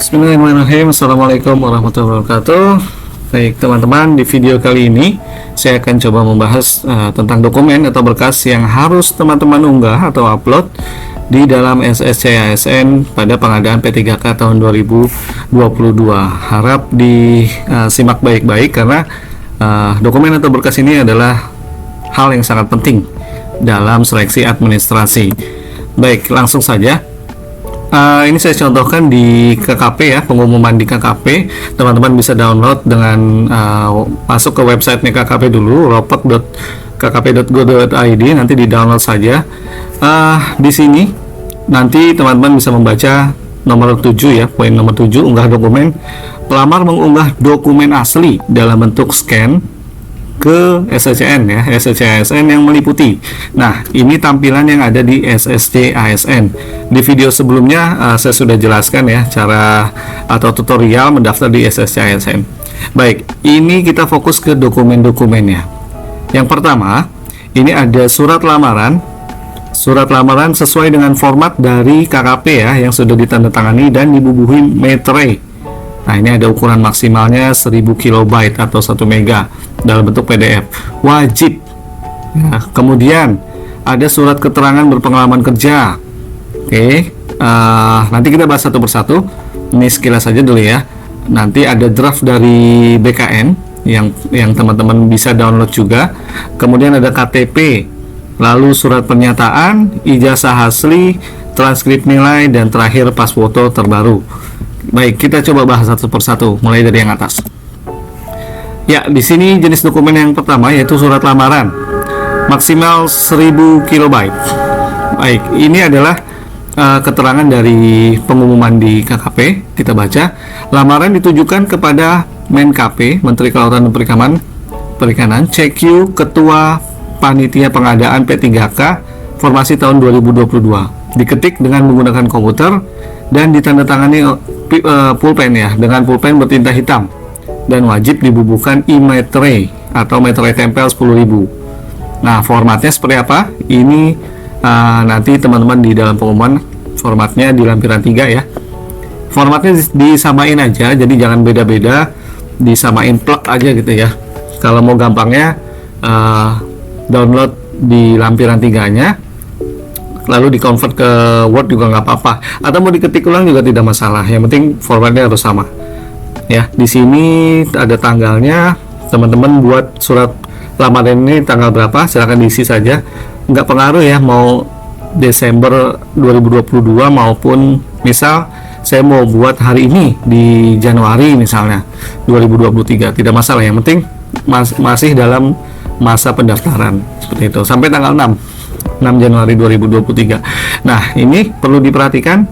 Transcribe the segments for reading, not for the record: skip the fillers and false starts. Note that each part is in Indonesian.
Bismillahirrahmanirrahim. Assalamualaikum warahmatullahi wabarakatuh. Baik teman-teman, di video kali ini saya akan coba membahas tentang dokumen atau berkas yang harus teman-teman unggah atau upload di dalam SSC ASN pada pengadaan P3K tahun 2022. Harap disimak baik-baik karena dokumen atau berkas ini adalah hal yang sangat penting dalam seleksi administrasi. Baik, langsung saja. Ini saya contohkan di KKP ya, pengumuman di KKP. Teman-teman bisa download dengan masuk ke websitenya KKP dulu, ropek.kkp.go.id, nanti di download saja. Di sini nanti teman-teman bisa membaca nomor 7 ya, poin nomor 7, unggah dokumen. Pelamar mengunggah dokumen asli dalam bentuk scan ke SSCN ya, SSC ASN yang meliputi. Nah, ini tampilan yang ada di SSC ASN. Di video sebelumnya saya sudah jelaskan ya cara atau tutorial mendaftar di SSC ASN. Baik, ini kita fokus ke dokumen-dokumennya. Yang pertama, ini ada surat lamaran. Surat lamaran sesuai dengan format dari KKP ya, yang sudah ditandatangani dan dibubuhi meterai. Nah, ini ada ukuran maksimalnya 1000 KB atau 1 mega dalam bentuk PDF. Wajib. Nah, kemudian ada surat keterangan berpengalaman kerja. Oke, nanti kita bahas satu persatu. Ini sekilas saja dulu ya. Nanti ada draft dari BKN yang teman-teman bisa download juga. Kemudian ada KTP, lalu surat pernyataan, ijazah asli, transkrip nilai, dan terakhir pas foto terbaru. Baik, kita coba bahas satu persatu, mulai dari yang atas. Ya, di sini jenis dokumen yang pertama yaitu surat lamaran, maksimal 1000 KB. Baik, ini adalah keterangan dari pengumuman di KKP. Kita baca, lamaran ditujukan kepada Menkp, Menteri Kelautan dan Perikanan, CQ Ketua Panitia Pengadaan P3K Formasi tahun 2022. Diketik dengan menggunakan komputer dan ditandatangani pulpen ya, dengan pulpen bertinta hitam, dan wajib dibubuhkan e-meterai atau meterai tempel 10.000. Nah, formatnya seperti apa? Ini nanti teman-teman di dalam pengumuman formatnya di lampiran 3 ya. Formatnya disamain aja, jadi jangan beda-beda, disamain plug aja gitu ya. Kalau mau gampangnya download di lampiran 3-nya, lalu di-convert ke Word juga nggak apa-apa, atau mau diketik ulang juga tidak masalah. Yang penting formatnya harus sama. Ya, di sini ada tanggalnya. Teman-teman buat surat lamaran ini tanggal berapa, silahkan diisi saja. Nggak pengaruh ya, mau Desember 2022 maupun misal saya mau buat hari ini di Januari misalnya 2023, tidak masalah. Yang penting masih dalam masa pendaftaran seperti itu sampai tanggal 6 Januari 2023. Nah, ini perlu diperhatikan,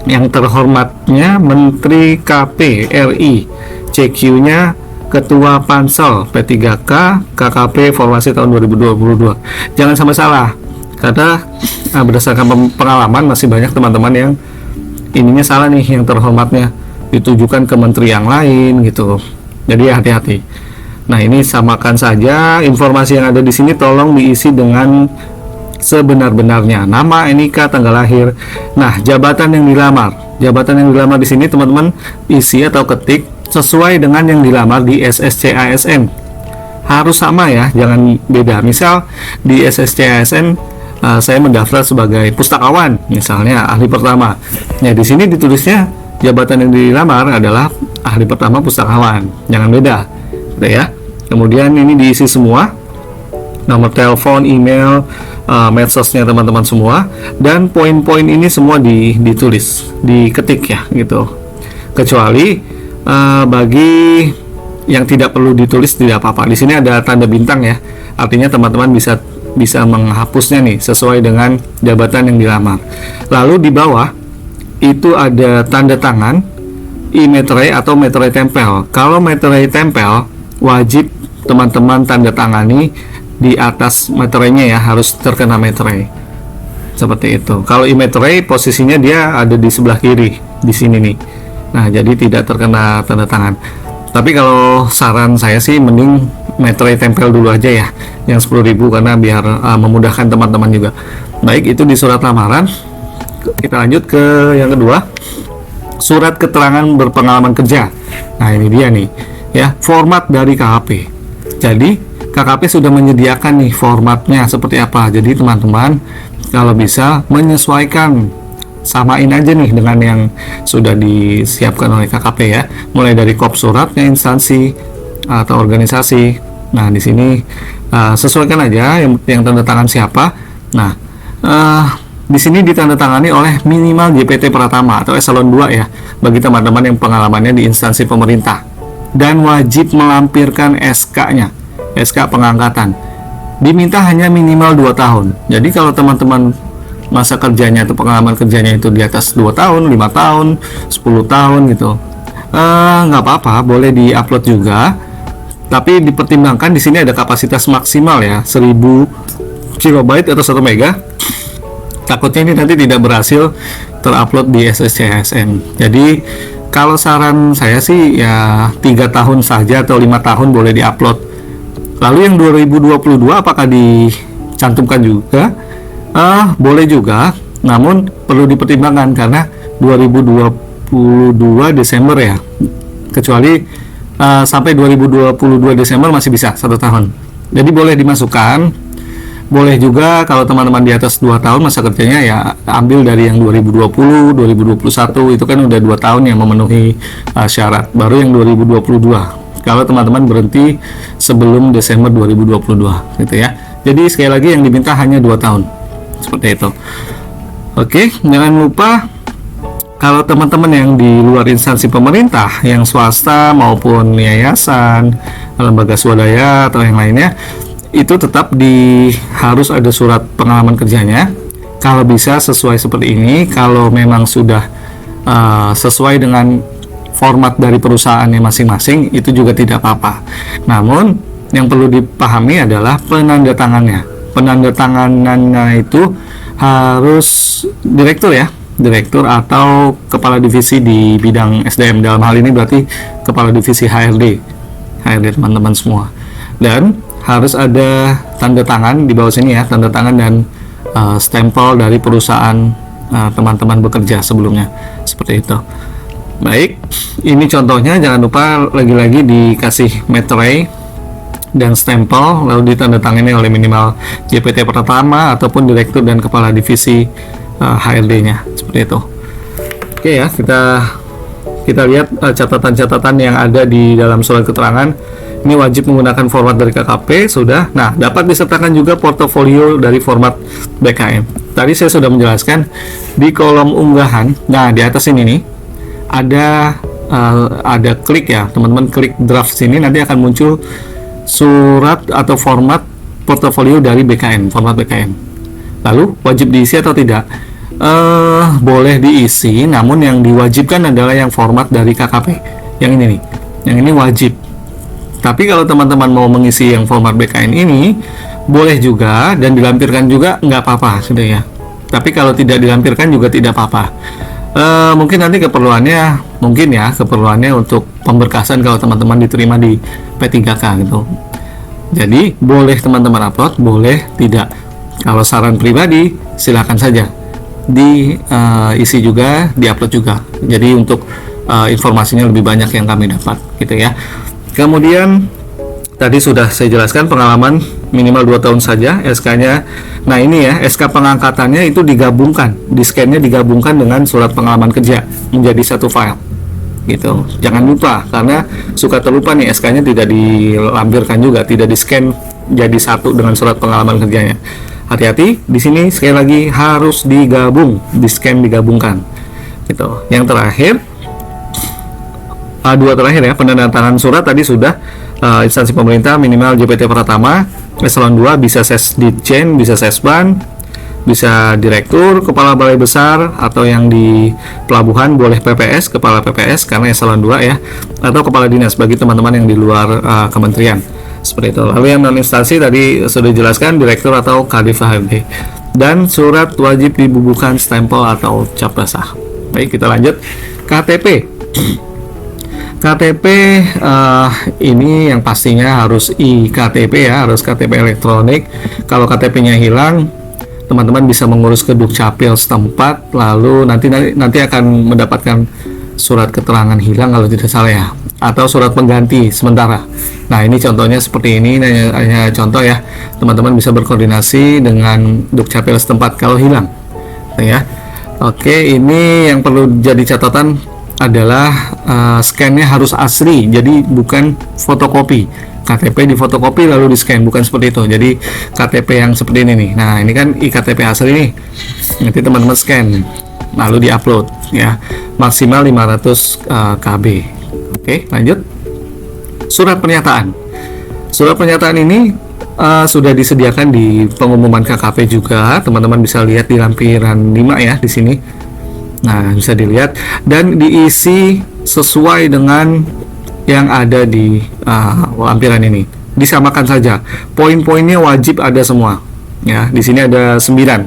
yang terhormatnya Menteri KP RI, CQ-nya Ketua Pansel P3K KKP Formasi tahun 2022. Jangan sampai salah, karena berdasarkan pengalaman masih banyak teman-teman yang ininya salah nih, yang terhormatnya ditujukan ke menteri yang lain gitu. Jadi hati-hati. Nah, ini samakan saja informasi yang ada di sini, tolong diisi dengan sebenar-benarnya, nama, NIK, tanggal lahir. Nah, jabatan yang dilamar di sini teman-teman isi atau ketik sesuai dengan yang dilamar di SSC ASN. Harus sama ya, jangan beda. Misal di SSC ASN saya mendaftar sebagai pustakawan, misalnya ahli pertama. Ya, di sini ditulisnya jabatan yang dilamar adalah ahli pertama pustakawan. Jangan beda, gitu ya. Kemudian ini diisi semua, nomor telepon, email, medsosnya teman-teman semua, dan poin-poin ini semua ditulis, diketik ya gitu. Kecuali bagi yang tidak perlu ditulis tidak apa-apa. Di sini ada tanda bintang ya, artinya teman-teman bisa menghapusnya nih sesuai dengan jabatan yang dilamar. Lalu di bawah itu ada tanda tangan e-meterai atau meterai tempel. Kalau meterai tempel wajib teman-teman tanda tangani di atas meterainya ya, harus terkena meterai seperti itu. Kalau e-meterai posisinya dia ada di sebelah kiri di sini nih. Nah, jadi tidak terkena tanda tangan. Tapi kalau saran saya sih mending meterai tempel dulu aja ya, yang 10.000, karena biar memudahkan teman-teman juga. Baik, itu di surat lamaran. Kita lanjut ke yang kedua. surat keterangan berpengalaman kerja. Nah, ini dia nih ya, format dari KKP. Jadi KKP sudah menyediakan nih formatnya seperti apa. Jadi teman-teman kalau bisa menyesuaikan, samain aja nih dengan yang sudah disiapkan oleh KKP ya. Mulai dari kop suratnya instansi atau organisasi. Nah, di sini sesuaikan aja yang tanda tangan siapa. Nah, di sini ditandatangani oleh minimal JPT Pratama atau eselon 2 ya, bagi teman-teman yang pengalamannya di instansi pemerintah, dan wajib melampirkan SK-nya, SK pengangkatan. Diminta hanya minimal 2 tahun. Jadi kalau teman-teman masa kerjanya atau pengalaman kerjanya itu di atas 2 tahun, 5 tahun, 10 tahun gitu, nggak apa-apa, boleh di-upload juga. Tapi dipertimbangkan di sini ada kapasitas maksimal ya, 1000 KB atau 1 mega. Takutnya ini nanti tidak berhasil terupload di SSCSN. Jadi kalau saran saya sih ya 3 tahun saja atau 5 tahun boleh diupload. Lalu yang 2022 apakah dicantumkan juga? Boleh juga, namun perlu dipertimbangkan karena 2022 Desember ya. Kecuali sampai 2022 Desember masih bisa 1 tahun. Jadi boleh dimasukkan. Boleh juga kalau teman-teman di atas 2 tahun masa kerjanya ya ambil dari yang 2020, 2021, itu kan udah 2 tahun yang memenuhi syarat. Baru yang 2022 kalau teman-teman berhenti sebelum Desember 2022 gitu ya. Jadi sekali lagi yang diminta hanya 2 tahun seperti itu. Oke, jangan lupa kalau teman-teman yang di luar instansi pemerintah, yang swasta maupun yayasan, lembaga swadaya atau yang lainnya, itu tetap harus ada surat pengalaman kerjanya. Kalau bisa sesuai seperti ini. Kalau memang sudah sesuai dengan format dari perusahaannya masing-masing, itu juga tidak apa-apa. Namun yang perlu dipahami adalah penandatangannya. Penandatangannya itu harus direktur ya, direktur atau kepala divisi di bidang SDM. Dalam hal ini berarti kepala divisi HRD teman-teman semua. Dan harus ada tanda tangan di bawah sini ya, tanda tangan dan stempel dari perusahaan teman-teman bekerja sebelumnya, seperti itu. Baik, ini contohnya. Jangan lupa lagi-lagi dikasih materai dan stempel, lalu ditandatangani oleh minimal JPT Pratama ataupun direktur dan kepala divisi HRD-nya, seperti itu. Oke ya, kita lihat catatan-catatan yang ada di dalam surat keterangan. Ini wajib menggunakan format dari KKP, sudah. Nah, dapat disertakan juga portofolio dari format BKM. Tadi saya sudah menjelaskan di kolom unggahan. Nah, di atas ini nih ada klik ya, teman-teman klik draft sini, nanti akan muncul surat atau format portofolio dari BKM, format BKM. Lalu wajib diisi atau tidak? Boleh diisi, namun yang diwajibkan adalah yang format dari KKP. Yang ini nih, yang ini wajib. Tapi kalau teman-teman mau mengisi yang format BKN ini, boleh juga dan dilampirkan juga, nggak apa-apa sudah ya. Tapi kalau tidak dilampirkan juga tidak apa-apa. Mungkin nanti keperluannya untuk pemberkasan kalau teman-teman diterima di P3K gitu. Jadi boleh teman-teman upload, boleh tidak. Kalau saran pribadi silakan saja diisi juga, diupload juga. Jadi untuk informasinya lebih banyak yang kami dapat gitu ya. Kemudian tadi sudah saya jelaskan pengalaman minimal 2 tahun saja SK-nya. Nah ini ya, SK pengangkatannya itu digabungkan, di scan-nya digabungkan dengan surat pengalaman kerja menjadi satu file gitu. Jangan lupa, karena suka terlupa nih, SK-nya tidak dilampirkan juga, tidak di-scan jadi satu dengan surat pengalaman kerjanya. Hati-hati, di sini sekali lagi harus digabung, di-scan digabungkan gitu. Yang terakhir, dua terakhir ya, penandatangan surat tadi sudah instansi pemerintah minimal JPT Pratama, eselon 2 bisa Sesditjen, bisa Sesban, bisa direktur, kepala balai besar, atau yang di pelabuhan boleh PPS, kepala PPS karena eselon 2 ya, atau kepala dinas bagi teman-teman yang di luar kementerian, seperti itu. Lalu yang non instansi tadi sudah dijelaskan, direktur atau Kadif HRD, dan surat wajib dibubuhkan stempel atau cap basah. Baik, kita lanjut. KTP ini yang pastinya harus iKTP ya, harus KTP elektronik. Kalau KTP-nya hilang, teman-teman bisa mengurus ke Dukcapil setempat, lalu nanti akan mendapatkan surat keterangan hilang kalau tidak salah ya, atau surat pengganti sementara. Nah, ini contohnya seperti ini, hanya contoh ya, teman-teman bisa berkoordinasi dengan Dukcapil setempat kalau hilang ya. Oke, ini yang perlu jadi catatan adalah scan-nya harus asli, jadi bukan fotokopi. KTP difotokopi lalu di scan, bukan seperti itu. Jadi KTP yang seperti ini nih, nah ini kan iktp asli nih, nanti teman-teman scan lalu diupload ya, maksimal 500 KB. Oke, lanjut. Surat pernyataan. Surat pernyataan ini sudah disediakan di pengumuman KKP juga, teman-teman bisa lihat di lampiran 5 ya di sini. Nah, bisa dilihat dan diisi sesuai dengan yang ada di lampiran ini. Disamakan saja. Poin-poinnya wajib ada semua. Ya, di sini ada 9.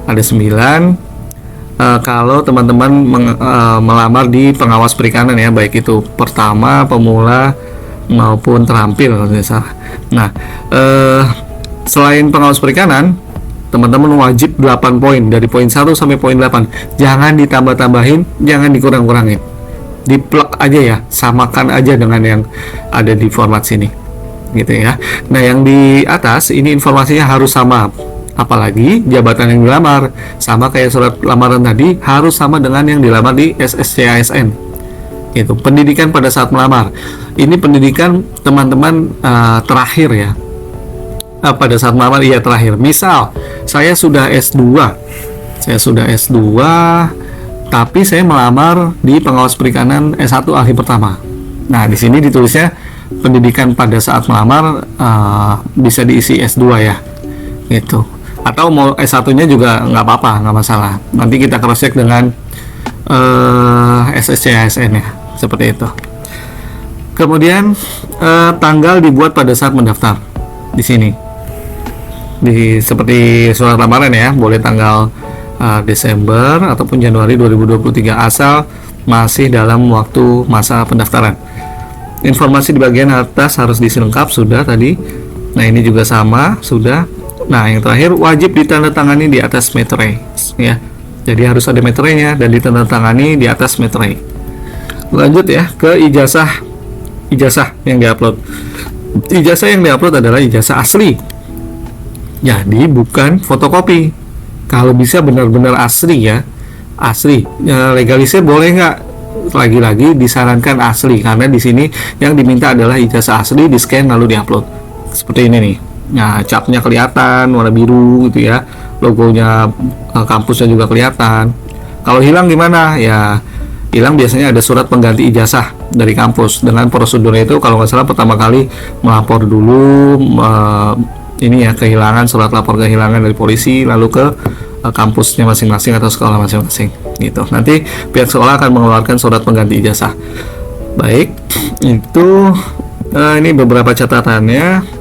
Ada 9. Kalau teman-teman melamar di pengawas perikanan ya, baik itu pertama, pemula maupun terampil kalau tidak salah. Nah, selain pengawas perikanan, teman-teman wajib 8 poin, dari poin 1 sampai poin 8. Jangan ditambah-tambahin, jangan dikurang-kurangin. Diplek aja ya, samakan aja dengan yang ada di format sini. Gitu ya. Nah, yang di atas ini informasinya harus sama. Apalagi jabatan yang dilamar, sama kayak surat lamaran tadi, harus sama dengan yang dilamar di SSC-ASN. Itu pendidikan pada saat melamar. Ini pendidikan teman-teman terakhir ya. Pada saat melamar iya terakhir. Misal saya sudah S2, tapi saya melamar di pengawas perikanan S1 ahli pertama. Nah, di sini ditulisnya pendidikan pada saat melamar bisa diisi S2 ya, gitu. Atau mau S1-nya juga nggak apa-apa, nggak masalah. Nanti kita cross check dengan SSC-ASN ya, seperti itu. Kemudian tanggal dibuat pada saat mendaftar di sini. Seperti surat lamaran ya, boleh tanggal Desember ataupun Januari 2023 asal masih dalam waktu masa pendaftaran. Informasi di bagian atas harus diisi lengkap sudah tadi. Nah, ini juga sama sudah. Nah, yang terakhir wajib ditandatangani di atas meterai ya. Jadi harus ada meterainya dan ditandatangani di atas meterai. Lanjut ya ke ijazah yang diupload. Ijazah yang diupload adalah ijazah asli. Jadi bukan fotokopi. Kalau bisa benar-benar asli ya, asli. Legalisir boleh nggak? Lagi-lagi disarankan asli karena di sini yang diminta adalah ijazah asli, di scan lalu diupload. Seperti ini nih. Nah, capnya kelihatan warna biru gitu ya, logonya kampusnya juga kelihatan. Kalau hilang gimana? Ya hilang biasanya ada surat pengganti ijazah dari kampus. Dengan prosedurnya itu kalau nggak salah pertama kali melapor dulu ini ya, kehilangan surat lapor kehilangan dari polisi, lalu ke kampusnya masing-masing atau sekolah masing-masing gitu. Nanti pihak sekolah akan mengeluarkan surat pengganti ijazah. Baik, itu ini beberapa catatannya.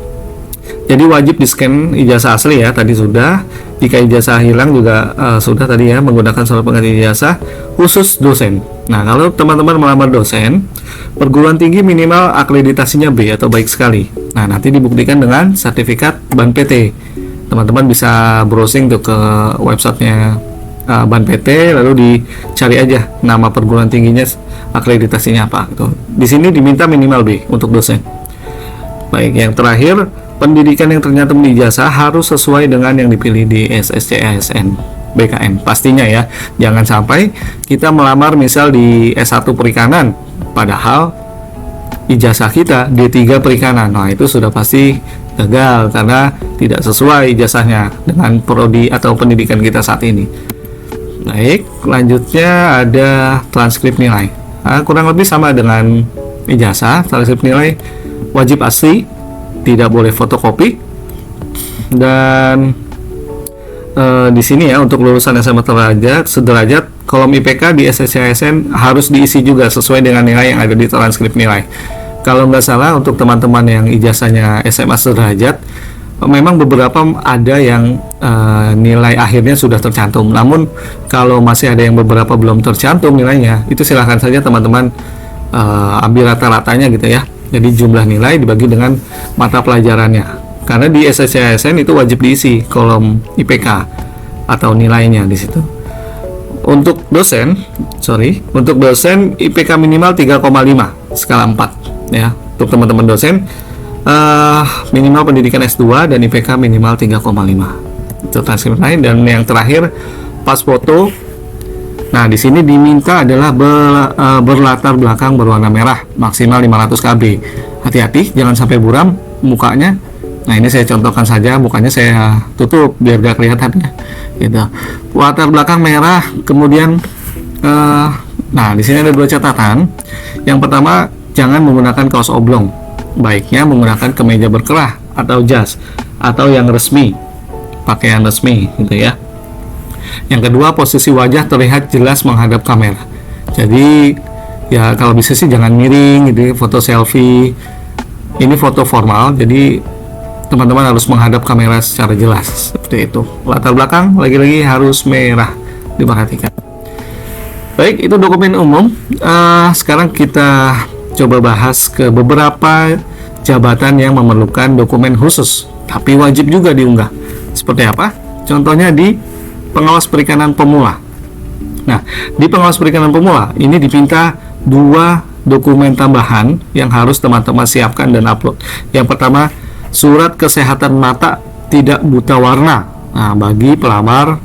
Jadi wajib di scan ijazah asli ya, tadi sudah. Jika ijazah hilang juga sudah tadi ya, menggunakan surat pengganti ijazah khusus dosen. Nah, kalau teman-teman melamar dosen, perguruan tinggi minimal akreditasinya B atau baik sekali. Nah, nanti dibuktikan dengan sertifikat BAN PT. Teman-teman bisa browsing tuh ke websitenya BAN PT, lalu dicari aja nama perguruan tingginya, akreditasinya apa gitu. Di sini diminta minimal B untuk dosen. Baik, yang terakhir, pendidikan yang tercantum di ijazah harus sesuai dengan yang dipilih di SSC-ASN BKN pastinya ya. Jangan sampai kita melamar misal di S1 perikanan padahal ijazah kita D3 perikanan. Nah, itu sudah pasti gagal karena tidak sesuai ijazahnya dengan prodi atau pendidikan kita saat ini. Baik, lanjutnya ada transkrip nilai. Nah, kurang lebih sama dengan ijazah. Transkrip nilai wajib asli, tidak boleh fotokopi. Dan di sini ya, untuk lulusan SMA sederajat kolom IPK di SSC-ASN harus diisi juga sesuai dengan nilai yang ada di transkrip nilai. Kalau nggak salah untuk teman-teman yang ijazahnya SMA sederajat, memang beberapa ada yang nilai akhirnya sudah tercantum. Namun kalau masih ada yang beberapa belum tercantum nilainya, itu silahkan saja teman-teman ambil rata-ratanya gitu ya. Jadi jumlah nilai dibagi dengan mata pelajarannya. Karena di SSC-ASN itu wajib diisi kolom IPK atau nilainya di situ. Untuk dosen, IPK minimal 3,5 skala 4 ya. Untuk teman-teman dosen minimal pendidikan S2 dan IPK minimal 3,5. Itu transkrip lain. Dan yang terakhir pas foto. Nah, di sini diminta adalah berlatar belakang berwarna merah, maksimal 500 KB. Hati-hati, jangan sampai buram mukanya. Nah, ini saya contohkan saja, mukanya saya tutup biar gak kelihatan ya. Gitu. Latar belakang merah, kemudian nah, di sini ada 2 catatan. Yang pertama, jangan menggunakan kaos oblong. Baiknya menggunakan kemeja berkerah atau jas atau yang resmi, pakaian resmi gitu ya. Yang kedua, posisi wajah terlihat jelas menghadap kamera. Jadi ya kalau bisa sih jangan miring gitu, foto selfie. Ini foto formal, jadi teman-teman harus menghadap kamera secara jelas seperti itu. Latar belakang lagi-lagi harus merah, diperhatikan. Baik, itu dokumen umum. Sekarang kita coba bahas ke beberapa jabatan yang memerlukan dokumen khusus, tapi wajib juga diunggah. Seperti apa? Contohnya di pengawas perikanan pemula. Nah, di pengawas perikanan pemula ini dipinta 2 dokumen tambahan yang harus teman-teman siapkan dan upload. Yang pertama, surat kesehatan mata tidak buta warna. Nah, bagi pelamar,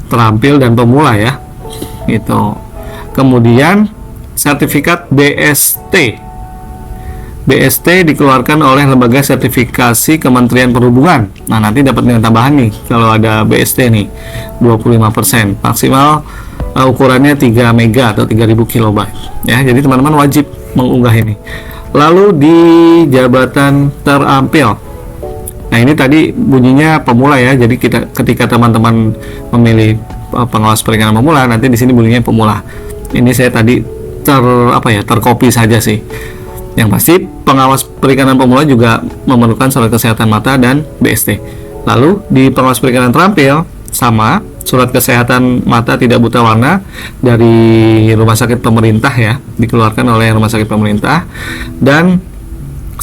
terampil dan pemula ya. Gitu. Kemudian sertifikat BST. BST dikeluarkan oleh Lembaga Sertifikasi Kementerian Perhubungan. Nah, nanti dapat nilai tambahan nih kalau ada BST nih, 25%. Maksimal ukurannya 3 mega atau 3000 kilobyte. Ya, jadi teman-teman wajib mengunggah ini. Lalu di jabatan terampil. Nah, ini tadi bunyinya pemula ya. Jadi ketika teman-teman memilih pengawas perikanan pemula, nanti di sini bunyinya pemula. Ini saya tadi tercopy saja sih. Yang pasti pengawas perikanan pemula juga memerlukan surat kesehatan mata dan BST. Lalu di pengawas perikanan terampil sama, surat kesehatan mata tidak buta warna dari rumah sakit pemerintah ya, dikeluarkan oleh rumah sakit pemerintah, dan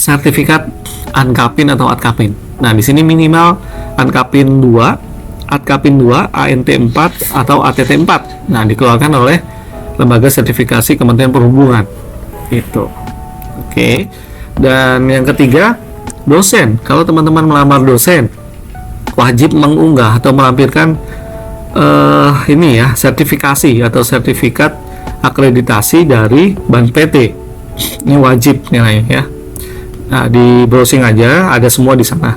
sertifikat ANKAPIN atau ATKAPIN. Nah, di sini minimal ANKAPIN 2, ATKAPIN 2, ANT 4 atau ATT 4. Nah, dikeluarkan oleh Lembaga Sertifikasi Kementerian Perhubungan. Itu. Oke. Dan yang ketiga, dosen. Kalau teman-teman melamar dosen, wajib mengunggah atau melampirkan ini ya, sertifikasi atau sertifikat akreditasi dari Bank PT. Ini wajib nilainya ya. Nah, di browsing aja, ada semua di sana.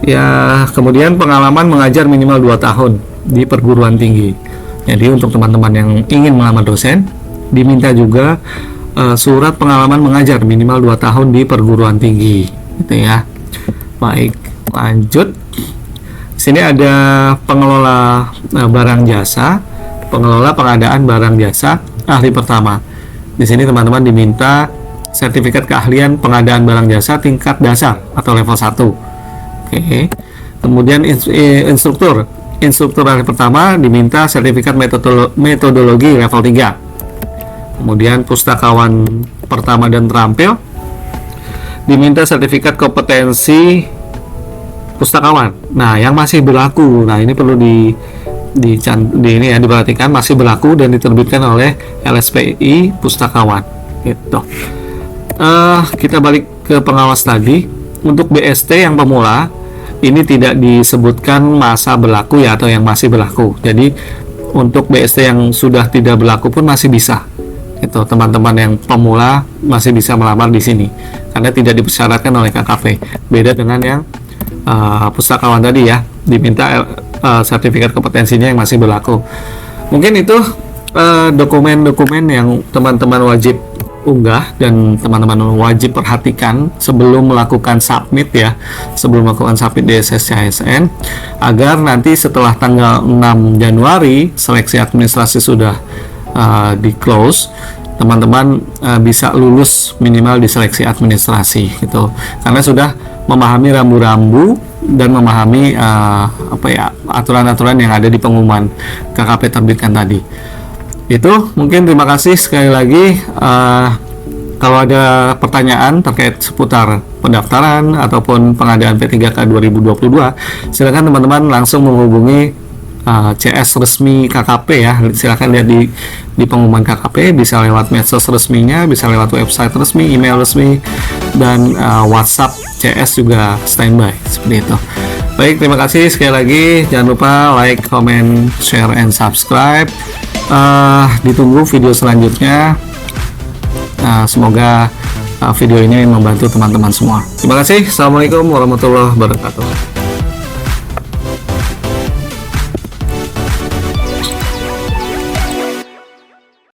Ya, kemudian pengalaman mengajar minimal 2 tahun di perguruan tinggi. Jadi untuk teman-teman yang ingin melamar dosen, diminta juga surat pengalaman mengajar minimal 2 tahun di perguruan tinggi, gitu ya. Baik, lanjut. Sini ada pengelola barang jasa, pengelola pengadaan barang jasa, ahli pertama. Di sini teman-teman diminta sertifikat keahlian pengadaan barang jasa tingkat dasar atau level 1. Oke. Kemudian instruktur ahli pertama diminta sertifikat metodologi level 3. Kemudian pustakawan pertama dan terampil diminta sertifikat kompetensi pustakawan. Nah, yang masih berlaku. Nah, ini perlu diperhatikan, masih berlaku dan diterbitkan oleh LSPI pustakawan. Gitu. Kita balik ke pengawas tadi. Untuk BST yang pemula ini tidak disebutkan masa berlaku ya, atau yang masih berlaku. Jadi untuk BST yang sudah tidak berlaku pun masih bisa. Itu teman-teman yang pemula masih bisa melamar di sini karena tidak dipersyaratkan oleh KKP. Beda dengan yang pustakawan tadi ya, diminta sertifikat kompetensinya yang masih berlaku. Mungkin itu dokumen-dokumen yang teman-teman wajib unggah dan teman-teman wajib perhatikan sebelum melakukan submit ya, sebelum melakukan submit di SSCSN, agar nanti setelah tanggal 6 Januari seleksi administrasi sudah di close, teman-teman bisa lulus minimal di seleksi administrasi gitu, karena sudah memahami rambu-rambu dan memahami aturan-aturan yang ada di pengumuman KKP terbitkan tadi. Itu mungkin, terima kasih sekali lagi. Kalau ada pertanyaan terkait seputar pendaftaran ataupun pengadaan P3K 2022, silakan teman-teman langsung menghubungi CS resmi KKP ya. Silahkan lihat di pengumuman KKP, bisa lewat medsos resminya, bisa lewat website resmi, email resmi, dan WhatsApp CS juga standby seperti itu. Baik, terima kasih sekali lagi. Jangan lupa like, comment, share, and subscribe. Ditunggu video selanjutnya. Semoga video ini membantu teman-teman semua. Terima kasih. Assalamualaikum warahmatullahi wabarakatuh.